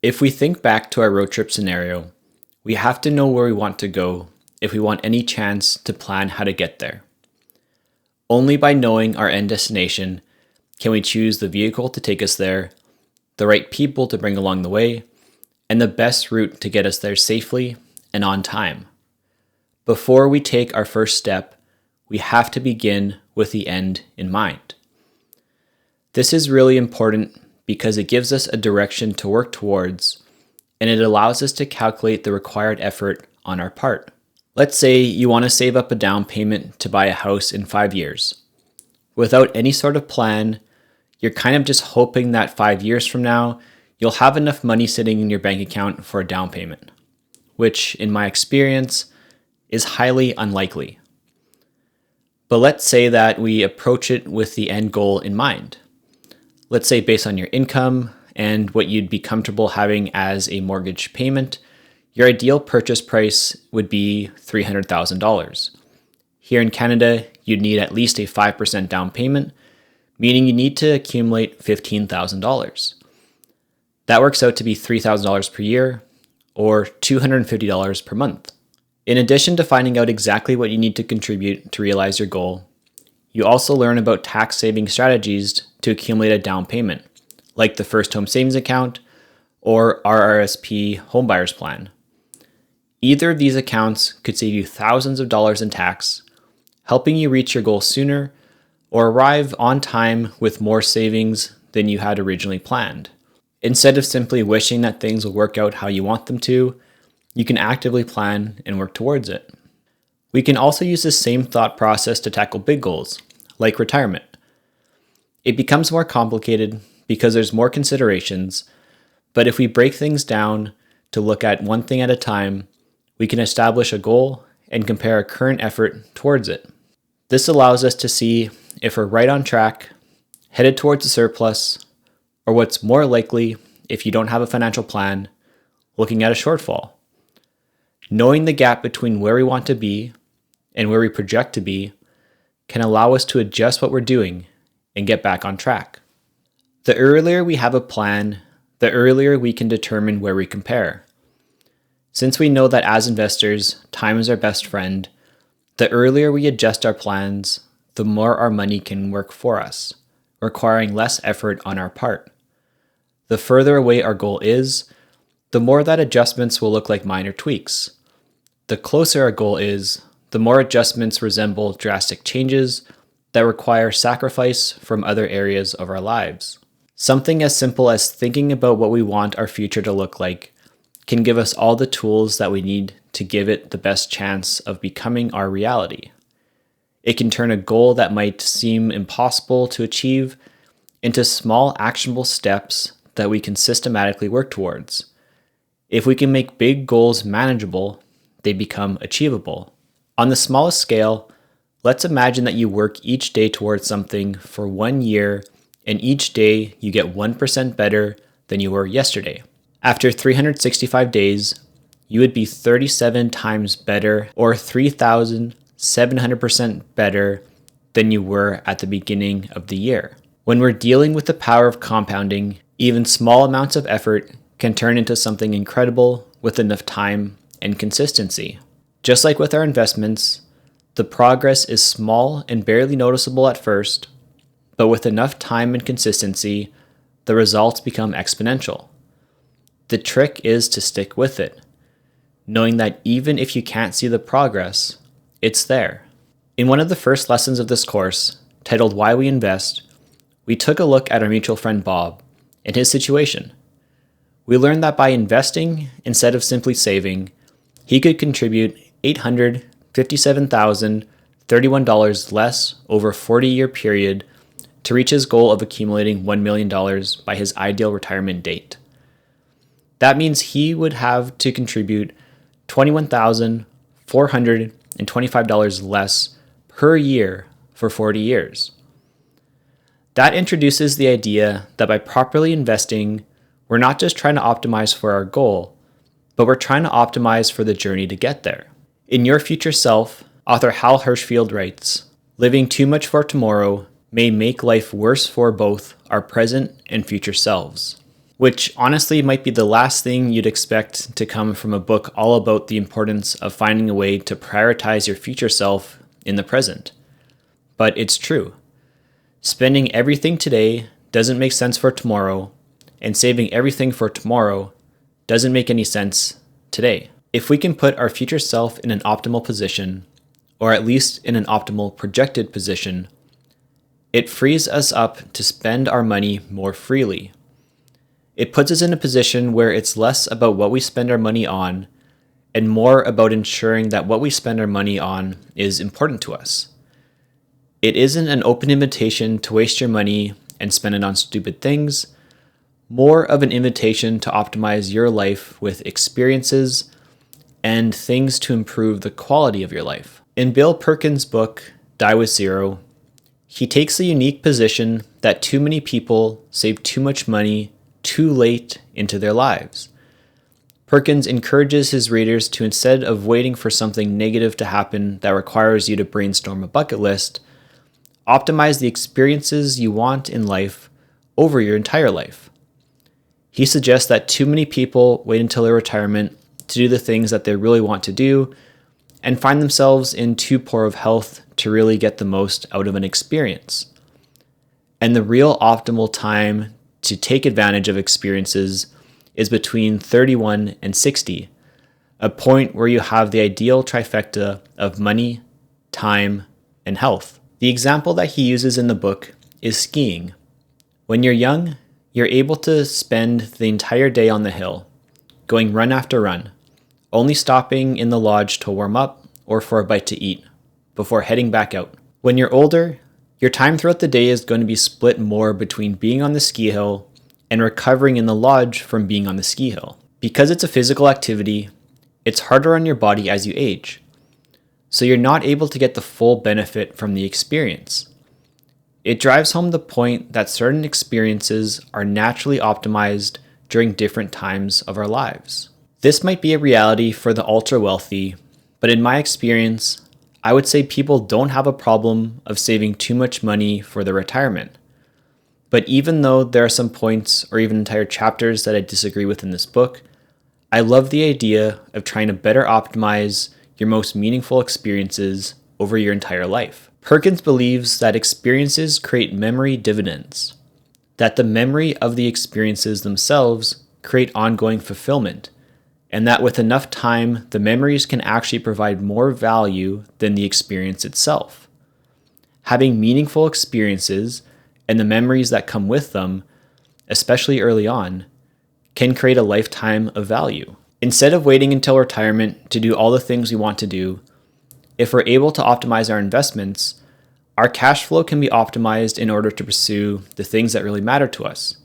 If we think back to our road trip scenario, we have to know where we want to go if we want any chance to plan how to get there. Only by knowing our end destination can we choose the vehicle to take us there, the right people to bring along the way, and the best route to get us there safely and on time. Before we take our first step, we have to begin with the end in mind. This is really important because it gives us a direction to work towards, and it allows us to calculate the required effort on our part. Let's say you want to save up a down payment to buy a house in 5 years. Without any sort of plan, you're kind of just hoping that 5 years from now, you'll have enough money sitting in your bank account for a down payment, which, in my experience, is highly unlikely. But let's say that we approach it with the end goal in mind. Let's say based on your income and what you'd be comfortable having as a mortgage payment, your ideal purchase price would be $300,000. Here in Canada, you'd need at least a 5% down payment, meaning you need to accumulate $15,000. That works out to be $3,000 per year or $250 per month. In addition to finding out exactly what you need to contribute to realize your goal, you also learn about tax saving strategies to accumulate a down payment, like the First Home Savings Account or RRSP Homebuyers Plan. Either of these accounts could save you thousands of dollars in tax, helping you reach your goal sooner or arrive on time with more savings than you had originally planned. Instead of simply wishing that things will work out how you want them to, you can actively plan and work towards it. We can also use the same thought process to tackle big goals, like retirement. It becomes more complicated because there's more considerations, but if we break things down to look at one thing at a time, we can establish a goal and compare our current effort towards it. This allows us to see if we're right on track, headed towards a surplus, or what's more likely if you don't have a financial plan, looking at a shortfall. Knowing the gap between where we want to be and where we project to be can allow us to adjust what we're doing and get back on track. The earlier we have a plan, the earlier we can determine where we compare. Since we know that as investors, time is our best friend, the earlier we adjust our plans, the more our money can work for us, requiring less effort on our part. The further away our goal is, the more that adjustments will look like minor tweaks. The closer our goal is, the more adjustments resemble drastic changes that require sacrifice from other areas of our lives. Something as simple as thinking about what we want our future to look like can give us all the tools that we need to give it the best chance of becoming our reality. It can turn a goal that might seem impossible to achieve into small actionable steps that we can systematically work towards. If we can make big goals manageable, they become achievable. On the smallest scale, let's imagine that you work each day towards something for 1 year, and each day you get 1% better than you were yesterday. After 365 days, you would be 37 times better or 3,700% better than you were at the beginning of the year. When we're dealing with the power of compounding, even small amounts of effort can turn into something incredible with enough time and consistency. Just like with our investments, the progress is small and barely noticeable at first, but with enough time and consistency, the results become exponential. The trick is to stick with it, knowing that even if you can't see the progress, it's there. In one of the first lessons of this course, titled Why We Invest, we took a look at our mutual friend Bob and his situation. We learned that by investing instead of simply saving, he could contribute $857,031 less over a 40-year period to reach his goal of accumulating $1 million by his ideal retirement date. That means he would have to contribute $21,425 less per year for 40 years. That introduces the idea that by properly investing, we're not just trying to optimize for our goal, but we're trying to optimize for the journey to get there. In Your Future Self, author Hal Hershfield writes, "Living too much for tomorrow may make life worse for both our present and future selves." which honestly might be the last thing you'd expect to come from a book all about the importance of finding a way to prioritize your future self in the present. But it's true. Spending everything today doesn't make sense for tomorrow, and saving everything for tomorrow doesn't make any sense today. If we can put our future self in an optimal position, or at least in an optimal projected position, it frees us up to spend our money more freely. It puts us in a position where it's less about what we spend our money on and more about ensuring that what we spend our money on is important to us. It isn't an open invitation to waste your money and spend it on stupid things, more of an invitation to optimize your life with experiences and things to improve the quality of your life. In Bill Perkins' book, Die with Zero, he takes a unique position that too many people save too much money too late into their lives. Perkins encourages his readers to, instead of waiting for something negative to happen that requires you to brainstorm a bucket list, optimize the experiences you want in life over your entire life. He suggests that too many people wait until their retirement to do the things that they really want to do and find themselves in too poor of health to really get the most out of an experience. And the real optimal time to take advantage of experiences is between 31 and 60, a point where you have the ideal trifecta of money, time, and health. The example that he uses in the book is skiing. When you're young, you're able to spend the entire day on the hill, going run after run, only stopping in the lodge to warm up or for a bite to eat, before heading back out. When you're older, your time throughout the day is going to be split more between being on the ski hill and recovering in the lodge from being on the ski hill. Because it's a physical activity, it's harder on your body as you age, so you're not able to get the full benefit from the experience. It drives home the point that certain experiences are naturally optimized during different times of our lives. This might be a reality for the ultra-wealthy, but in my experience, I would say people don't have a problem of saving too much money for their retirement. But even though there are some points or even entire chapters that I disagree with in this book, I love the idea of trying to better optimize your most meaningful experiences over your entire life. Perkins believes that experiences create memory dividends, that the memory of the experiences themselves create ongoing fulfillment, and that with enough time, the memories can actually provide more value than the experience itself. Having meaningful experiences and the memories that come with them, especially early on, can create a lifetime of value. Instead of waiting until retirement to do all the things we want to do, if we're able to optimize our investments, our cash flow can be optimized in order to pursue the things that really matter to us.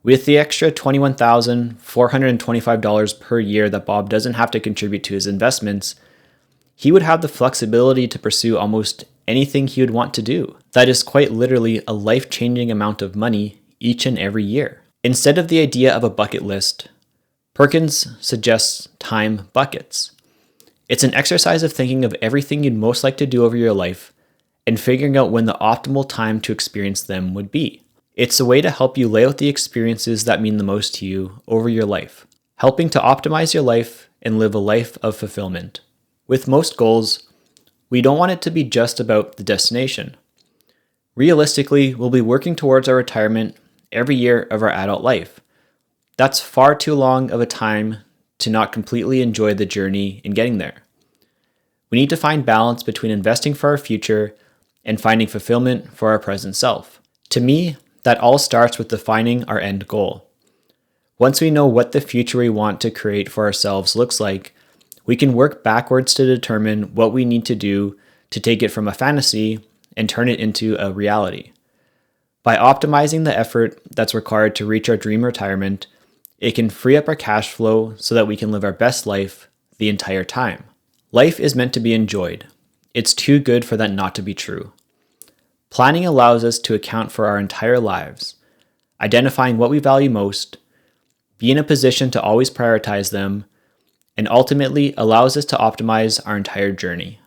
With the extra $21,425 per year that Bob doesn't have to contribute to his investments, he would have the flexibility to pursue almost anything he would want to do. That is quite literally a life-changing amount of money each and every year. Instead of the idea of a bucket list, Perkins suggests time buckets. It's an exercise of thinking of everything you'd most like to do over your life and figuring out when the optimal time to experience them would be. It's a way to help you lay out the experiences that mean the most to you over your life, helping to optimize your life and live a life of fulfillment. With most goals, we don't want it to be just about the destination. Realistically, we'll be working towards our retirement every year of our adult life. That's far too long of a time to not completely enjoy the journey in getting there. We need to find balance between investing for our future and finding fulfillment for our present self. To me, that all starts with defining our end goal. Once we know what the future we want to create for ourselves looks like, we can work backwards to determine what we need to do to take it from a fantasy and turn it into a reality. By optimizing the effort that's required to reach our dream retirement, it can free up our cash flow so that we can live our best life the entire time. Life is meant to be enjoyed. It's too good for that not to be true. Planning allows us to account for our entire lives, identifying what we value most, be in a position to always prioritize them, and ultimately allows us to optimize our entire journey.